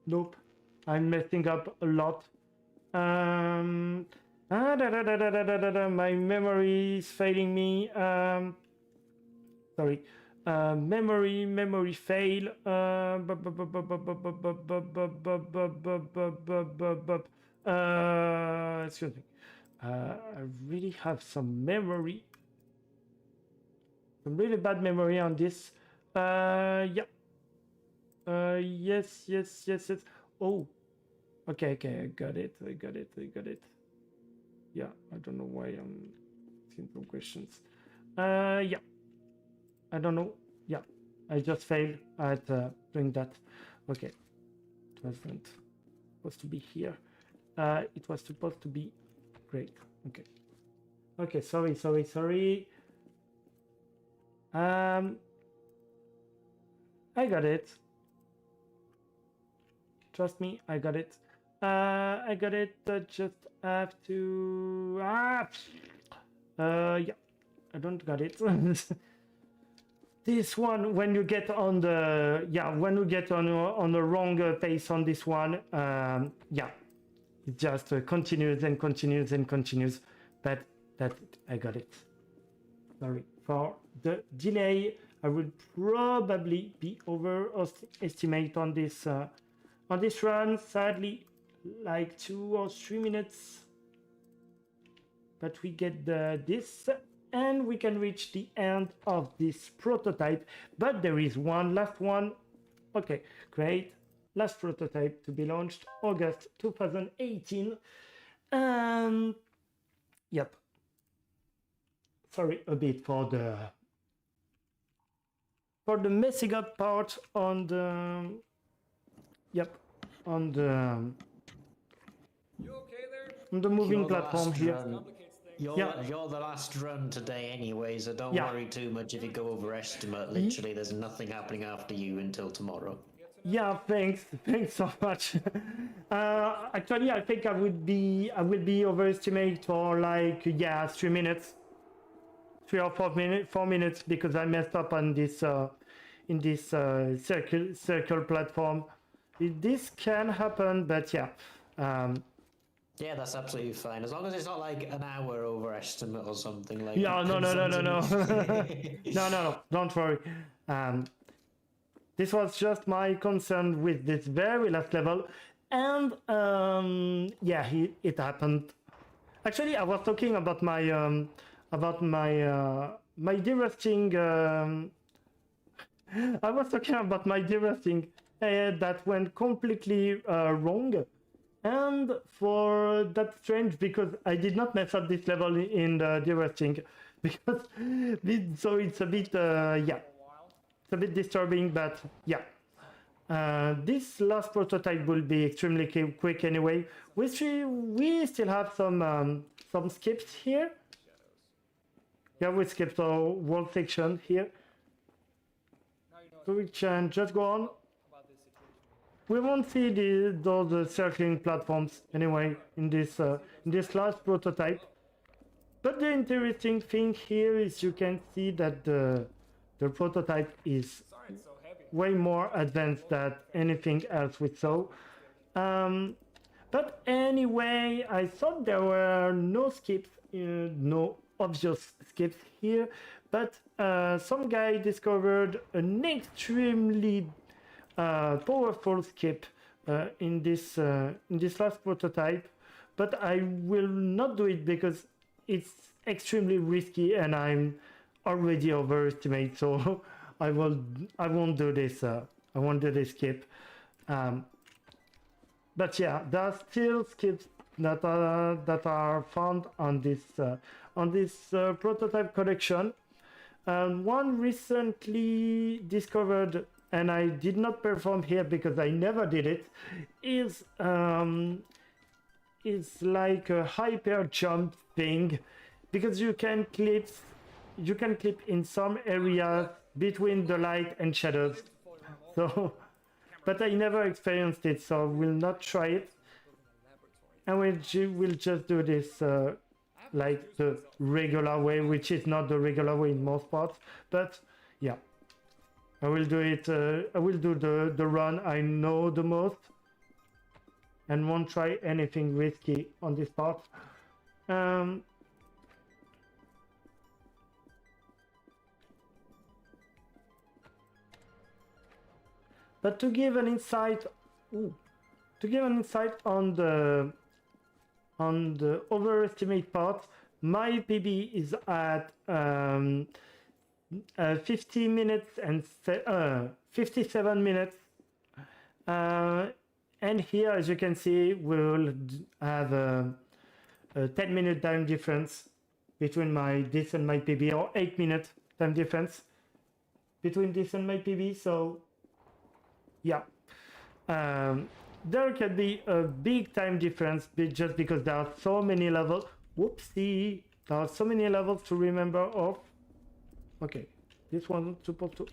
Nope, I'm messing up a lot. My memory is failing me. Sorry. Memory fail. Excuse me. I really have some memory, some really bad memory on this. Yeah. Yes. Oh, okay. I got it. Yeah, I don't know why I'm asking some questions. Yeah, I don't know. Yeah, I just failed at doing that. Okay, it wasn't supposed to be here. It was supposed to be great. Okay, sorry. I got it. Trust me, I got it. I got it. Just have to. Yeah, I don't got it. This one, when you get on the when you get on the wrong pace on this one, yeah, it just continues and continues and continues. But that I got it. Sorry for the delay. I will probably be overestimate on this run. Sadly, like 2 or 3 minutes. But we get this, and we can reach the end of this prototype. But there is one last one. Okay, great. Last prototype to be launched August 2018. Yep. Sorry a bit for the messing up part on the on the moving You're the platform last here. run. You're the last run today anyway, so don't Yeah. worry too much if you go over estimate. Literally, there's nothing happening after you until tomorrow. Yeah, thanks so much. Actually, I think I will be overestimate for like 3 minutes, 3 or 4 minutes, because I messed up on this in this circle platform. This can happen, but yeah. Yeah, that's absolutely fine. As long as it's not like an hour overestimate or something like Yeah, no. No, don't worry. This was just my concern with this very last level, and yeah, it happened. Actually, I was talking about my my de-rusting. I was talking about my de-rusting that went completely wrong. And for that's strange because I did not mess up this level in the de-rusting, because so it's a bit it's a bit disturbing, but yeah. This last prototype will be extremely quick anyway. We still have some skips here. Yeah, we skipped a whole section here, so we can just go on. We won't see those circling platforms anyway in this last prototype. But the interesting thing here is you can see that the prototype is way more advanced than anything else we saw. But anyway, I thought there were no skips, no obvious skips here. But some guy discovered an extremely powerful skip in this last prototype, but I will not do it because it's extremely risky and I'm already overestimate. So I won't do this. I won't do this skip. But yeah, there are still skips that are found on this prototype collection. One recently discovered, and I did not perform here because I never did it, is like a hyper jump thing, because you can clip in some areas between the light and shadows. So, but I never experienced it, so I will not try it. And we'll just do this like the regular way, which is not the regular way in most parts, but yeah. I will do it. I will do the run I know the most, and won't try anything risky on this part. But to give an insight, on the on the overestimate part, my PB is at 50 minutes and 57 minutes. And here, as you can see, we'll have a 10-minute time difference between this and my PB, or 8-minute time difference between this and my PB. So yeah, there can be a big time difference just because there are so many levels. Whoopsie, there are so many levels to remember of. Okay, this one's supposed to,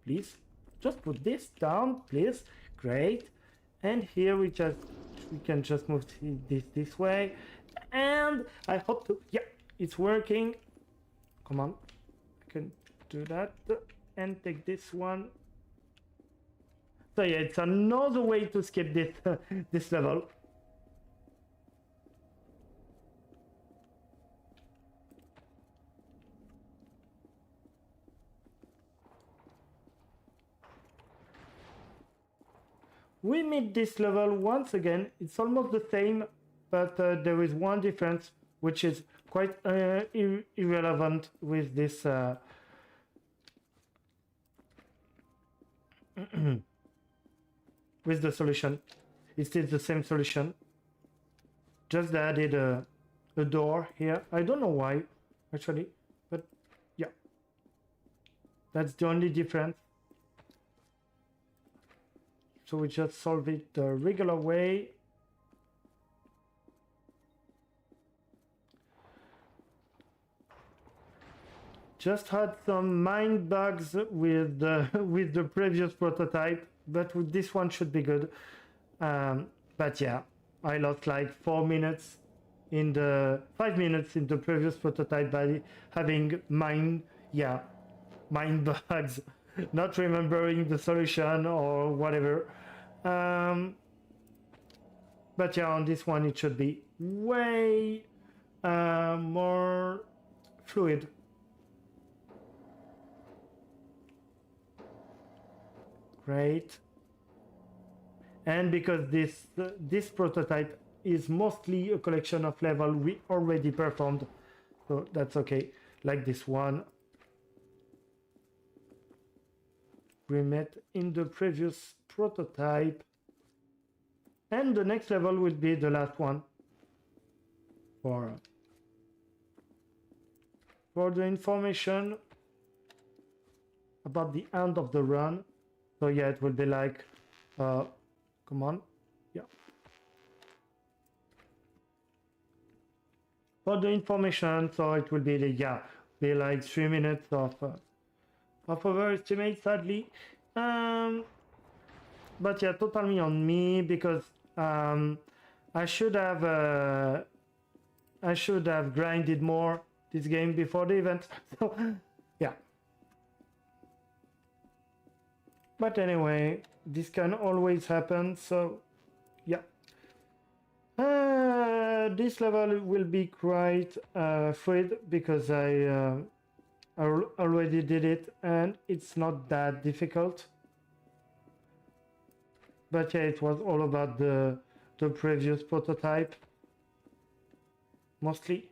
please just put this down, please. Great. And here we can just move this way, and I hope to, yeah, it's working. Come on, I can do that and take this one. So yeah, it's another way to skip this this level. We meet this level once again. It's almost the same, but there is one difference, which is quite irrelevant with this with the solution. It's still the same solution. Just added a door here. I don't know why, actually, but yeah, that's the only difference. So we just solve it the regular way. Just had some mind bugs with the previous prototype, but with this one should be good. But yeah, I lost like 5 minutes in the previous prototype by having mind bugs, not remembering the solution or whatever. But yeah, on this one it should be way more fluid. Great. And because this prototype is mostly a collection of levels we already performed, so that's okay. Like this one we met in the previous prototype, and the next level will be the last one for the information about the end of the run. So yeah, it will be like come on, yeah, for the information. So it will be be like 3 minutes of overestimate, sadly. But yeah, totally on me, because I should have grinded more this game before the event. So yeah. But anyway, this can always happen. So yeah. This level will be quite fluid because I already did it, and it's not that difficult. But yeah, it was all about the previous prototype mostly.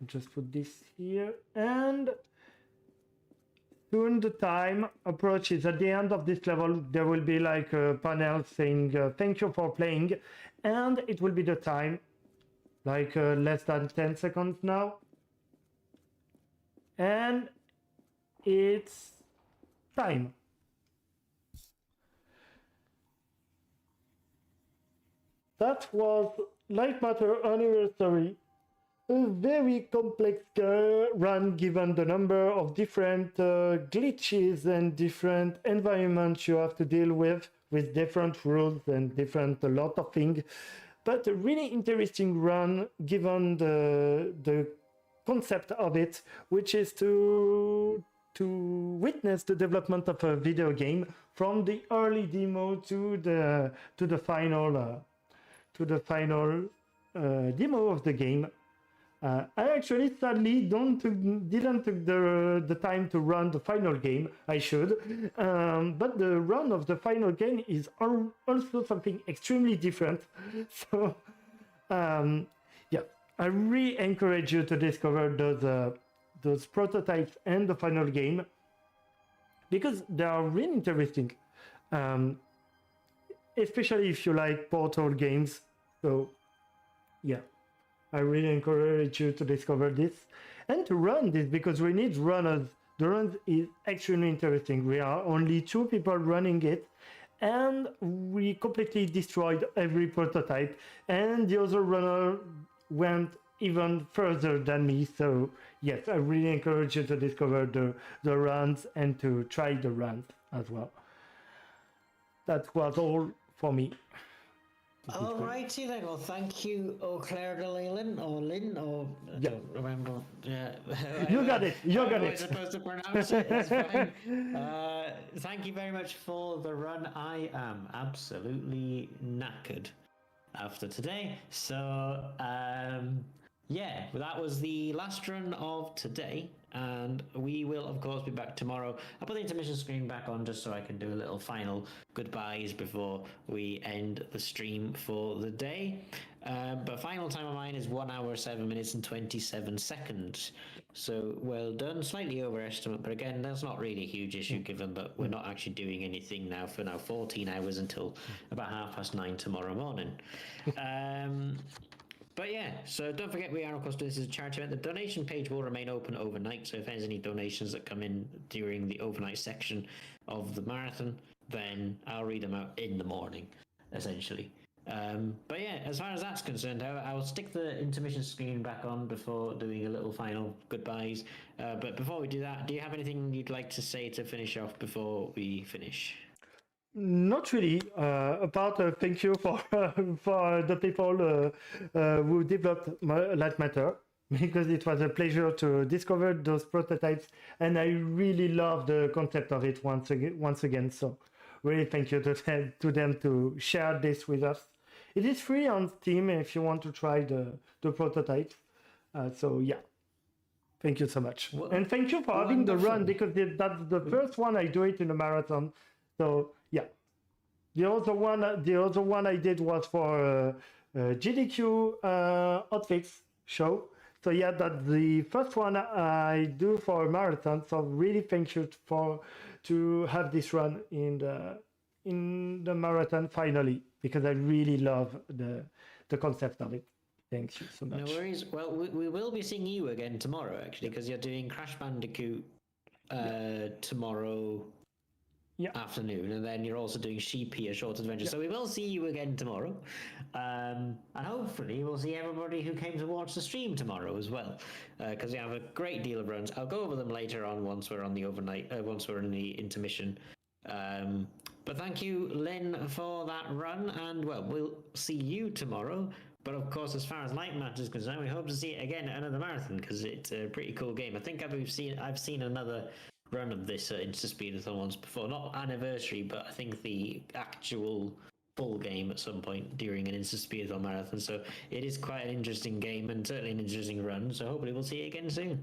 Just put this here, and soon the time approaches. At the end of this level there will be like a panel saying thank you for playing, and it will be the time, like less than 10 seconds now, and it's time. That was Lightmatter Anniversary. A very complex run, given the number of different glitches and different environments you have to deal with different rules and a lot of things. But a really interesting run, given the concept of it, which is to witness the development of a video game from the early demo to the final demo of the game. I actually sadly didn't took the time to run the final game. I should, but the run of the final game is also something extremely different. So, yeah, I really encourage you to discover those prototypes and the final game because they are really interesting, especially if you like portal games. So, yeah. I really encourage you to discover this and to run this because we need runners. The run is extremely interesting. We are only 2 people running it and we completely destroyed every prototype and the other runner went even further than me. So yes, I really encourage you to discover the runs and to try the runs as well. That was all for me. Alrighty then, well thank you, Claire de Leyland, or Lynn, or I don't remember. Yeah. You got it, you got How am I it. supposed to pronounce it? That's fine. Thank you very much for the run. I am absolutely knackered after today. So, yeah, that was the last run of today. And we will, of course, be back tomorrow. I'll put the intermission screen back on just so I can do a little final goodbyes before we end the stream for the day. But final time of mine is 1 hour, 7 minutes and 27 seconds. So well done. Slightly overestimate, but again, that's not really a huge issue given that we're not actually doing anything now for 14 hours until about 9:30 tomorrow morning. But yeah, so don't forget we are, of course, this is a charity event. The donation page will remain open overnight, so if there's any donations that come in during the overnight section of the marathon, then I'll read them out in the morning, essentially. But yeah, as far as that's concerned, I'll stick the intermission screen back on before doing a little final goodbyes. But before we do that, do you have anything you'd like to say to finish off before we finish? Not really. Apart, thank you for for the people who developed Lightmatter because it was a pleasure to discover those prototypes, and I really love the concept of it once again. So, really thank you to them to share this with us. It is free on Steam if you want to try the prototypes. So yeah. Thank you so much, and thank you for having the run because that's the first one I do it in a marathon. So yeah, the other one I did was for GDQ Hotfix show. So yeah, that's the first one I do for a marathon. So really thank you to have this run in the marathon finally because I really love the concept of it. Thank you so much. No worries. Well, we will be seeing you again tomorrow actually because you're doing Crash Bandicoot tomorrow. Afternoon, and then you're also doing Sheepy, a short adventure. So we will see you again tomorrow, and hopefully we'll see everybody who came to watch the stream tomorrow as well, because we have a great deal of runs. I'll go over them later on once we're on the overnight, once we're in the intermission. But thank you, Lynn, for that run, and well, we'll see you tomorrow. But of course, as far as Lightmatter is concerned, we hope to see it again at another marathon because it's a pretty cool game. I think I've seen another run of this InstaSpeedathon once before, not anniversary, but I think the actual full game at some point during an InstaSpeedathon marathon. So it is quite an interesting game and certainly an interesting run. So hopefully we'll see you again soon.